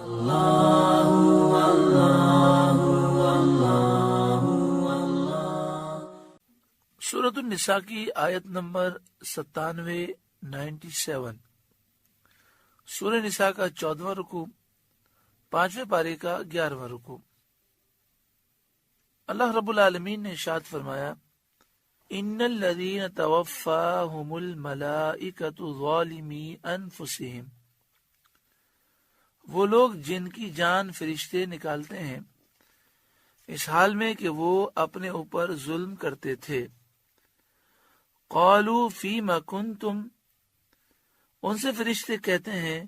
سورۃ النساء کی آیت نمبر 97 سورہ نساء کا 14واں رکوع، 5ویں پارے کا 11واں رکوع۔ اللہ رب العالمین نے ارشاد فرمایا، ان الذین توفاہم الملائکۃ ظالمی انفسہم، وہ لوگ جن کی جان فرشتے نکالتے ہیں اس حال میں کہ وہ اپنے اوپر ظلم کرتے تھے۔ قالوا فیم کنتم، ان سے فرشتے کہتے ہیں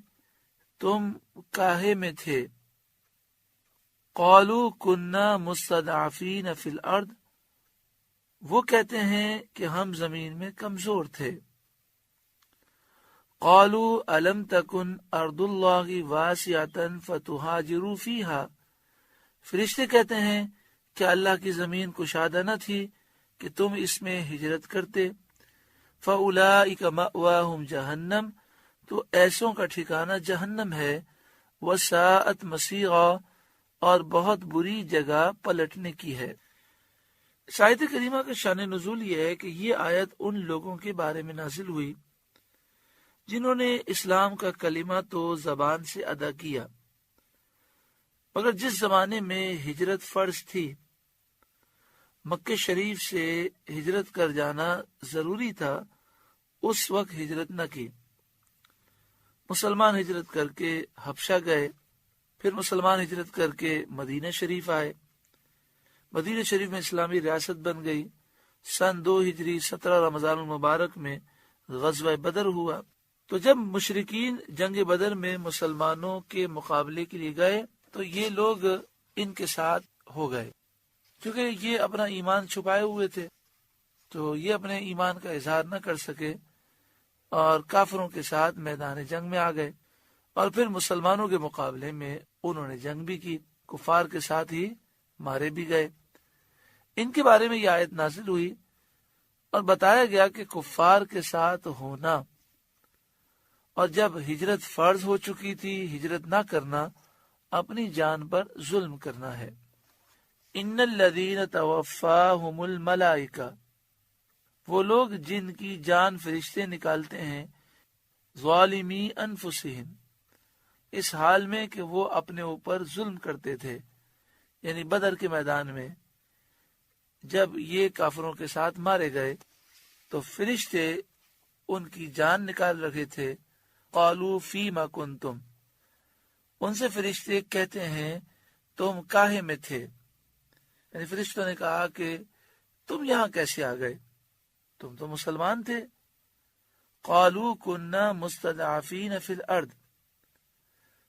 تم کاہے میں تھے؟ قالوا کنا مستضعفین فی الارض، وہ کہتے ہیں کہ ہم زمین میں کمزور تھے۔ قالوا الم تکن ارض اللہ واسعۃ فتہاجروا فیہا، فرشتے کہتے ہیں کہ اللہ کی زمین کشادہ نہ تھی کہ تم اس میں ہجرت کرتے۔ فَأُولَئِكَ مَأْوَاهُمْ جہنم، تو ایسوں کا ٹھکانہ جہنم ہے۔ وَسَاءَتْ مَصِيرًا، اور بہت بری جگہ پلٹنے کی ہے۔ اس آیت کریمہ کا شان نزول یہ ہے کہ یہ آیت ان لوگوں کے بارے میں نازل ہوئی جنہوں نے اسلام کا کلمہ تو زبان سے ادا کیا، مگر جس زمانے میں ہجرت فرض تھی، مکہ شریف سے ہجرت کر جانا ضروری تھا، اس وقت ہجرت نہ کی۔ مسلمان ہجرت کر کے حبشہ گئے، پھر مسلمان ہجرت کر کے مدینہ شریف آئے، مدینہ شریف میں اسلامی ریاست بن گئی۔ سن 2 ہجری 17 رمضان المبارک میں غزوہ بدر ہوا۔ تو جب مشرکین جنگ بدر میں مسلمانوں کے مقابلے کے لیے گئے تو یہ لوگ ان کے ساتھ ہو گئے، کیونکہ یہ اپنا ایمان چھپائے ہوئے تھے، تو یہ اپنے ایمان کا اظہار نہ کر سکے اور کافروں کے ساتھ میدان جنگ میں آ گئے، اور پھر مسلمانوں کے مقابلے میں انہوں نے جنگ بھی کی، کفار کے ساتھ ہی مارے بھی گئے۔ ان کے بارے میں یہ آیت نازل ہوئی اور بتایا گیا کہ کفار کے ساتھ ہونا اور جب ہجرت فرض ہو چکی تھی، ہجرت نہ کرنا اپنی جان پر ظلم کرنا ہے۔ ان الذین توفاہم الملائکہ، وہ لوگ جن کی جان فرشتے نکالتے ہیں، ظالمی انفسہم، اس حال میں کہ وہ اپنے اوپر ظلم کرتے تھے، یعنی بدر کے میدان میں جب یہ کافروں کے ساتھ مارے گئے تو فرشتے ان کی جان نکال رکھے تھے۔ قالوا فیما کنتم، ان سے فرشتے کہتے ہیں تم کاہے میں تھے، یعنی فرشتوں نے کہا کہ تم یہاں کیسے آ گئے، تم تو مسلمان تھے۔ قالوا کنا مستضعفین فی الارض،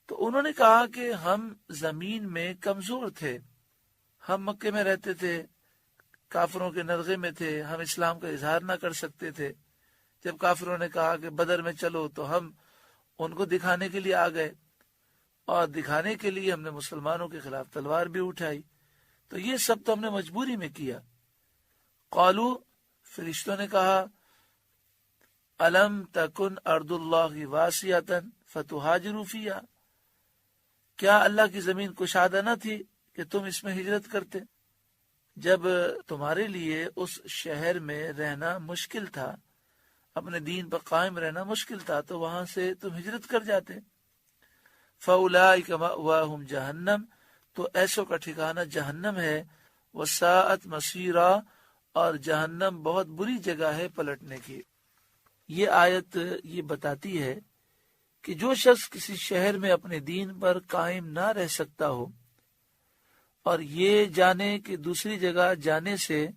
تو انہوں نے کہا کہ ہم زمین میں کمزور تھے، ہم مکے میں رہتے تھے، کافروں کے نرغے میں تھے، ہم اسلام کا اظہار نہ کر سکتے تھے۔ جب کافروں نے کہا کہ بدر میں چلو تو ہم ان کو دکھانے کے لیے آ گئے، اور دکھانے کے لیے ہم نے مسلمانوں کے خلاف تلوار بھی اٹھائی، تو یہ سب تو ہم نے مجبوری میں کیا۔ قالو، فرشتوں نے کہا، الم تکن ارض اللہ واسعۃ فتہاجروا فیہا، کیا اللہ کی زمین کشادہ نہ تھی کہ تم اس میں ہجرت کرتے؟ جب تمہارے لیے اس شہر میں رہنا مشکل تھا، اپنے دین پر قائم رہنا مشکل تھا، تو وہاں سے تم ہجرت کر جاتے۔ فَأُولَئِكَ مَأْوَاهُمْ جہنم، تو ایسوں کا ٹھکانہ جہنم ہے۔ وَسَاءَتْ مَصِيرًا، اور جہنم بہت بری جگہ ہے پلٹنے کی۔ یہ آیت یہ بتاتی ہے کہ جو شخص کسی شہر میں اپنے دین پر قائم نہ رہ سکتا ہو اور یہ جانے کہ دوسری جگہ جانے سے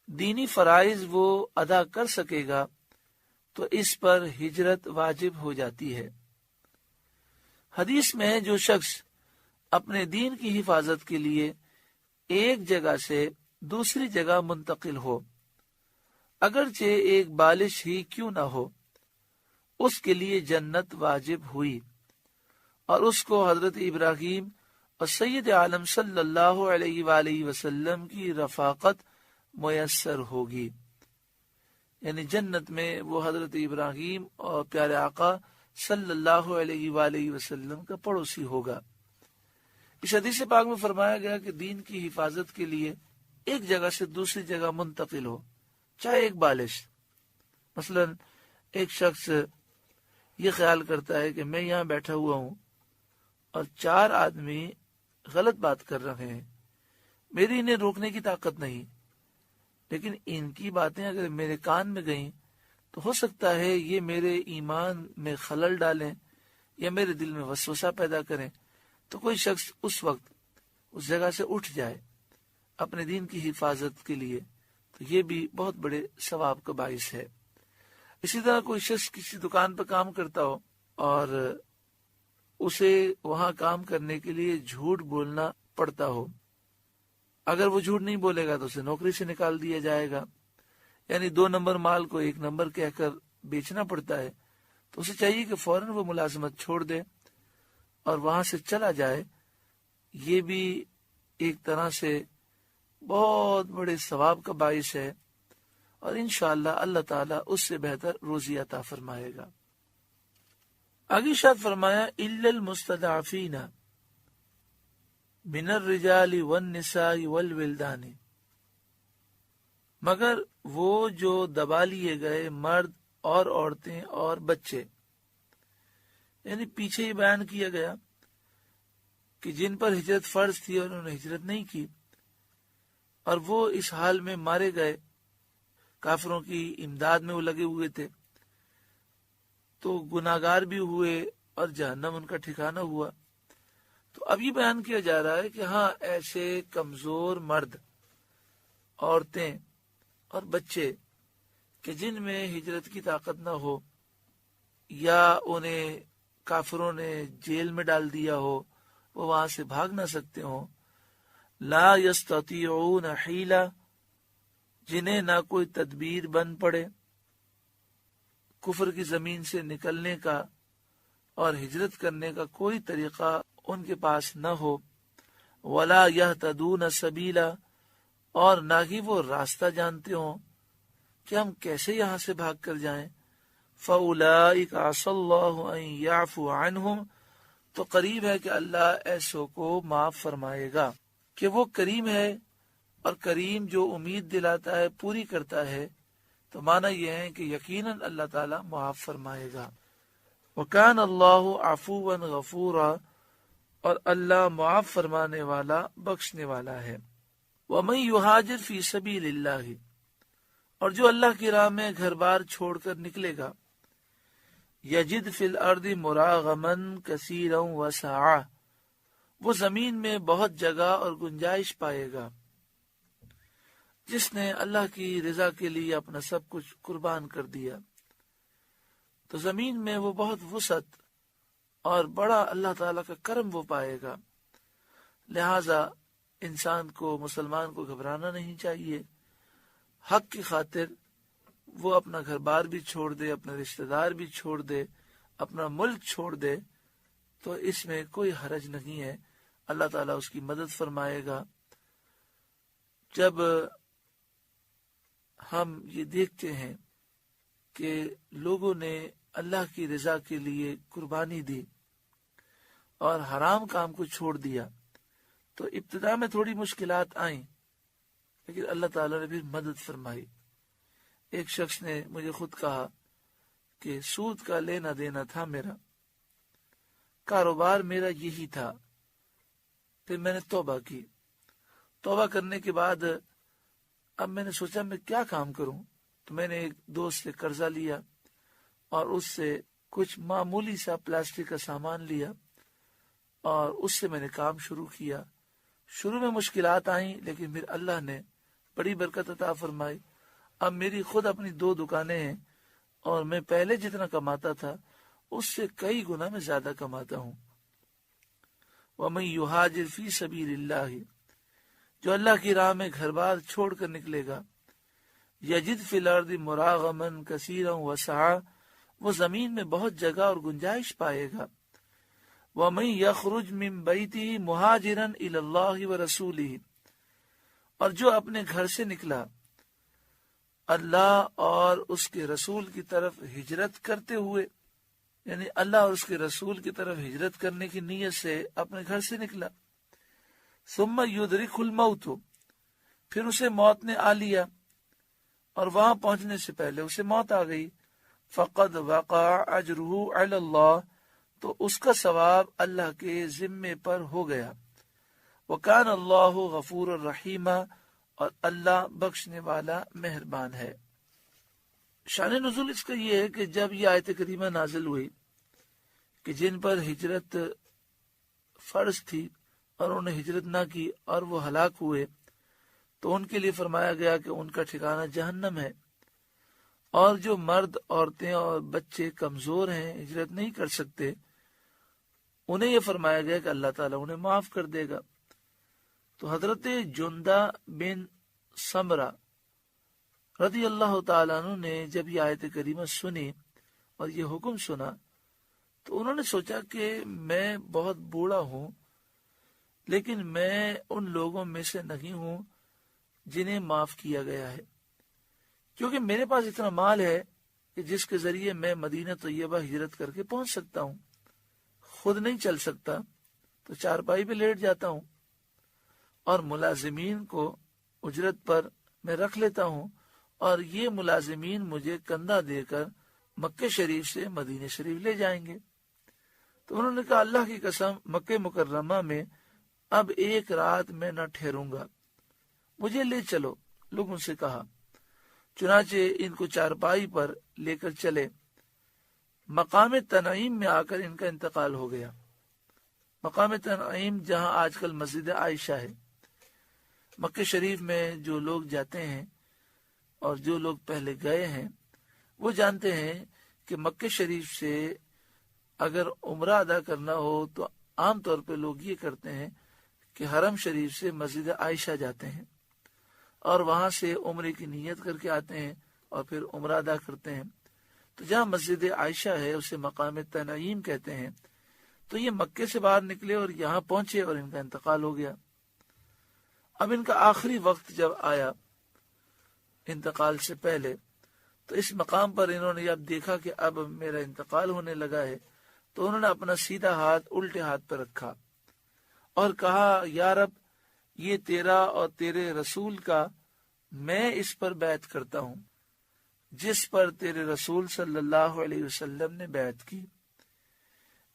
دینی فرائض وہ ادا کر سکے گا تو اس پر ہجرت واجب ہو جاتی ہے۔ حدیث میں ہے جو شخص اپنے دین کی حفاظت کے لیے ایک جگہ سے دوسری جگہ منتقل ہو، اگرچہ ایک بالش ہی کیوں نہ ہو، اس کے لیے جنت واجب ہوئی، اور اس کو حضرت ابراہیم اور سید عالم صلی اللہ علیہ وآلہ وسلم کی رفاقت میسر ہوگی، یعنی جنت میں وہ حضرت ابراہیم اور پیارے آقا صلی اللہ علیہ وآلہ وسلم کا پڑوسی ہوگا۔ اس حدیث پاک میں فرمایا گیا کہ دین کی حفاظت کے لیے ایک جگہ سے دوسری جگہ منتقل ہو، چاہے ایک بالش، مثلا ایک شخص یہ خیال کرتا ہے کہ میں یہاں بیٹھا ہوا ہوں اور 4 آدمی غلط بات کر رہے ہیں، میری انہیں روکنے کی طاقت نہیں، لیکن ان کی باتیں اگر میرے کان میں گئیں تو ہو سکتا ہے یہ میرے ایمان میں خلل ڈالیں یا میرے دل میں وسوسہ پیدا کریں، تو کوئی شخص اس وقت اس جگہ سے اٹھ جائے اپنے دین کی حفاظت کے لیے، تو یہ بھی بہت بڑے ثواب کا باعث ہے۔ اسی طرح کوئی شخص کسی دکان پر کام کرتا ہو اور اسے وہاں کام کرنے کے لیے جھوٹ بولنا پڑتا ہو، اگر وہ جھوٹ نہیں بولے گا تو اسے نوکری سے نکال دیا جائے گا، یعنی 2 نمبر مال کو 1 نمبر کہہ کر بیچنا پڑتا ہے، تو اسے چاہیے کہ فوراً وہ ملازمت چھوڑ دے اور وہاں سے چلا جائے۔ یہ بھی ایک طرح سے بہت بڑے ثواب کا باعث ہے، اور انشاءاللہ اللہ تعالیٰ اس سے بہتر روزی عطا فرمائے گا۔ آگے ارشاد فرمایا الا المستضعفین من الرجال والنساء والولدان، مگر وہ جو دبا لیے گئے مرد اور عورتیں اور بچے، یعنی پیچھے یہ بیان کیا گیا کہ جن پر ہجرت فرض تھی اور انہوں نے ہجرت نہیں کی اور وہ اس حال میں مارے گئے، کافروں کی امداد میں وہ لگے ہوئے تھے، تو گناہگار بھی ہوئے اور جہنم ان کا ٹھکانہ ہوا۔ تو اب یہ بیان کیا جا رہا ہے کہ ہاں ایسے کمزور مرد، عورتیں اور بچے کہ جن میں ہجرت کی طاقت نہ ہو یا انہیں کافروں نے جیل میں ڈال دیا ہو، وہ وہاں سے بھاگ نہ سکتے ہوں، لا یستطیعون حیلہ، جنہیں نہ کوئی تدبیر بن پڑے کفر کی زمین سے نکلنے کا اور ہجرت کرنے کا کوئی طریقہ ان کے پاس نہ ہو، ولا یہتدون سبیلا، اور نہ ہی وہ راستہ جانتے ہوں کہ ہم کیسے یہاں سے بھاگ کر جائیں، فَأُولَئِكَ عَسَى اللَّهُ أَن يَعْفُوَ عَنْهُمْ، تو قریب ہے کہ اللہ ایسوں کو معاف فرمائے گا، کہ وہ کریم ہے، اور کریم جو امید دلاتا ہے پوری کرتا ہے، تو معنی یہ ہے کہ یقیناً اللہ تعالیٰ معاف فرمائے گا۔ وَكَانَ اللَّهُ عَفُوًّا غَفُورًا، اور اللہ معاف فرمانے والا بخشنے والا ہے۔ وَمَن يُهَاجِرْ فِي سَبِيلِ اللَّهِ، اور جو اللہ کی راہ میں گھر بار چھوڑ کر نکلے گا، یجد فی الارض مراغما کثیرا وسعا، وہ زمین میں بہت جگہ اور گنجائش پائے گا۔ جس نے اللہ کی رضا کے لیے اپنا سب کچھ قربان کر دیا تو زمین میں وہ بہت وسعت اور بڑا اللہ تعالیٰ کا کرم وہ پائے گا۔ لہذا انسان کو، مسلمان کو گھبرانا نہیں چاہیے، حق کی خاطر وہ اپنا گھر بار بھی چھوڑ دے، اپنے رشتہ دار بھی چھوڑ دے، اپنا ملک چھوڑ دے، تو اس میں کوئی حرج نہیں ہے، اللہ تعالیٰ اس کی مدد فرمائے گا۔ جب ہم یہ دیکھتے ہیں کہ لوگوں نے اللہ کی رضا کے لیے قربانی دی اور حرام کام کو چھوڑ دیا، تو ابتدا میں تھوڑی مشکلات آئیں، لیکن اللہ تعالیٰ نے بھی مدد فرمائی۔ ایک شخص نے مجھے خود کہا کہ سود کا لینا دینا تھا، میرا کاروبار میرا یہی تھا، پھر میں نے توبہ کی، توبہ کرنے کے بعد اب میں نے سوچا میں کیا کام کروں، تو میں نے ایک دوست سے قرضہ لیا اور اس سے کچھ معمولی سا پلاسٹک کا سامان لیا اور اس سے میں نے کام شروع کیا۔ شروع میں مشکلات آئیں، لیکن پھر اللہ نے بڑی برکت عطا فرمائی۔ اب میری خود اپنی 2 دکانیں ہیں اور میں پہلے جتنا کماتا تھا اس سے کئی گنا میں زیادہ کماتا ہوں۔ وَمَن يُهَاجِرْ فِي سَبِيلِ اللَّهِ، جو اللہ کی راہ میں گھر بار چھوڑ کر نکلے گا، یجد فی الارض مراغما کثیرا وسعا، وہ زمین میں بہت جگہ اور گنجائش پائے گا۔ وَمَن يَخْرُجْ مِن بَيْتِهِ مُهَاجِرًا إِلَى اللَّهِ وَرَسُولِهِ، اور جو اپنے گھر سے نکلا اللہ اور اس کے رسول کی طرف ہجرت کرتے ہوئے، یعنی اللہ اور اس کے رسول کی طرف ہجرت کرنے کی نیت سے اپنے گھر سے نکلا. ثم یدرک الموت، پھر اسے موت نے آ لیا اور وہاں پہنچنے سے پہلے اسے موت آ گئی. فقد وقع اجرہ علی اللہ، تو اس کا ثواب اللہ کے ذمے پر ہو گیا. وکان اللہ غفور الرحیم، اور اللہ بخشنے والا مہربان ہے. شان نزول اس کا یہ ہے کہ جب یہ آیت کریمہ نازل ہوئی کہ جن پر ہجرت فرض تھی اور انہوں نے ہجرت نہ کی اور وہ ہلاک ہوئے، تو ان کے لیے فرمایا گیا کہ ان کا ٹھکانہ جہنم ہے. اور جو مرد، عورتیں اور بچے کمزور ہیں، ہجرت نہیں کر سکتے، انہیں یہ فرمایا گیا کہ اللہ تعالیٰ انہیں معاف کر دے گا. تو حضرت جندہ بن سمرہ رضی اللہ تعالیٰ عنہ نے جب یہ آیت کریمہ سنی اور یہ حکم سنا تو انہوں نے سوچا کہ میں بہت بوڑھا ہوں، لیکن میں ان لوگوں میں سے نہیں ہوں جنہیں معاف کیا گیا ہے، کیونکہ میرے پاس اتنا مال ہے کہ جس کے ذریعے میں مدینہ طیبہ ہجرت کر کے پہنچ سکتا ہوں. خود نہیں چل سکتا تو چارپائی پہ لیٹ جاتا ہوں، اور ملازمین کو اجرت پر میں رکھ لیتا ہوں، اور یہ ملازمین مجھے کندھا دے کر مکہ شریف سے مدینہ شریف لے جائیں گے. تو انہوں نے کہا اللہ کی قسم مکہ مکرمہ میں اب ایک رات میں نہ ٹھہروں گا، مجھے لے چلو. لوگوں سے کہا، چنانچہ ان کو چارپائی پر لے کر چلے. مقام تنعیم میں آ کر ان کا انتقال ہو گیا. مقام تنعیم جہاں آج کل مسجد عائشہ ہے. مکہ شریف میں جو لوگ جاتے ہیں اور جو لوگ پہلے گئے ہیں وہ جانتے ہیں کہ مکہ شریف سے اگر عمرہ ادا کرنا ہو تو عام طور پہ لوگ یہ کرتے ہیں کہ حرم شریف سے مسجد عائشہ جاتے ہیں اور وہاں سے عمرے کی نیت کر کے آتے ہیں اور پھر عمرہ ادا کرتے ہیں. تو جہاں مسجد عائشہ ہے اسے مقام تنعیم کہتے ہیں. تو یہ مکے سے باہر نکلے اور یہاں پہنچے اور ان کا انتقال ہو گیا. اب ان کا آخری وقت جب آیا انتقال سے پہلے تو اس مقام پر انہوں نے جب دیکھا کہ اب میرا انتقال ہونے لگا ہے تو انہوں نے اپنا سیدھا ہاتھ الٹے ہاتھ پر رکھا اور کہا، یا رب، یہ تیرا اور تیرے رسول کا میں اس پر بیعت کرتا ہوں جس پر تیرے رسول صلی اللہ علیہ وسلم نے بیعت کی.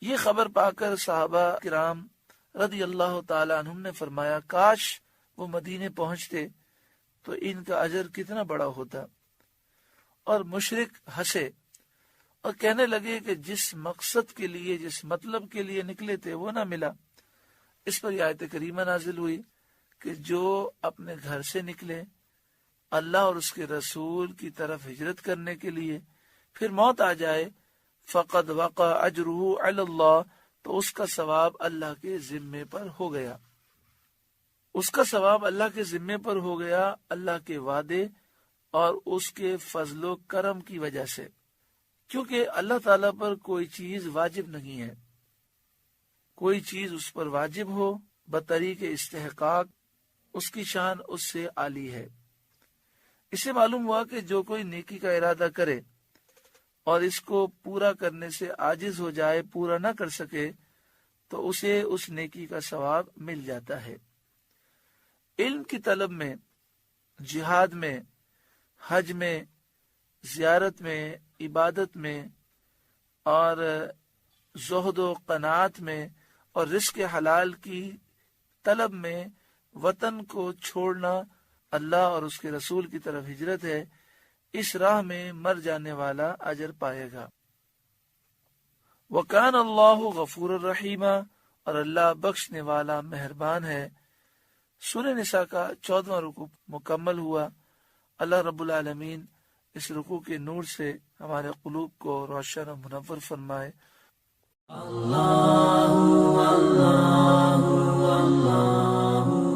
یہ خبر پا کر صحابہ کرام رضی اللہ تعالی عنہم نے فرمایا، کاش وہ مدینے پہنچتے تو ان کا اجر کتنا بڑا ہوتا. اور مشرک ہنسے اور کہنے لگے کہ جس مقصد کے لیے، جس مطلب کے لیے نکلے تھے وہ نہ ملا. اس پر یہ آیت کریمہ نازل ہوئی کہ جو اپنے گھر سے نکلے اللہ اور اس کے رسول کی طرف ہجرت کرنے کے لیے، پھر موت آ جائے، فقد وقع اجرہ علی اللہ، تو اس کا ثواب اللہ کے ذمے پر ہو گیا. اس کا ثواب اللہ کے ذمے پر ہو گیا اللہ کے وعدے اور اس کے فضل و کرم کی وجہ سے، کیونکہ اللہ تعالیٰ پر کوئی چیز واجب نہیں ہے. کوئی چیز اس پر واجب ہو بطریق استحقاق، اس کی شان اس سے عالی ہے. اسے معلوم ہوا کہ جو کوئی نیکی کا ارادہ کرے اور اس کو پورا کرنے سے عاجز ہو جائے، پورا نہ کر سکے، تو اسے اس نیکی کا ثواب مل جاتا ہے. علم کی طلب میں، جہاد میں، حج میں، زیارت میں، عبادت میں اور زہد و قناعت میں اور رزق حلال کی طلب میں وطن کو چھوڑنا اللہ اور اس کے رسول کی طرف ہجرت ہے. اس راہ میں مر جانے والا اجر پائے گا. وَكَانَ اللَّهُ غَفُورًا رَحِيمًا، اور اللہ بخشنے والا مہربان ہے. سورہ نساء کا 14واں رکوع مکمل ہوا. اللہ رب العالمین اس رکوع کے نور سے ہمارے قلوب کو روشن و منور فرمائے. اللہ اللہ اللہ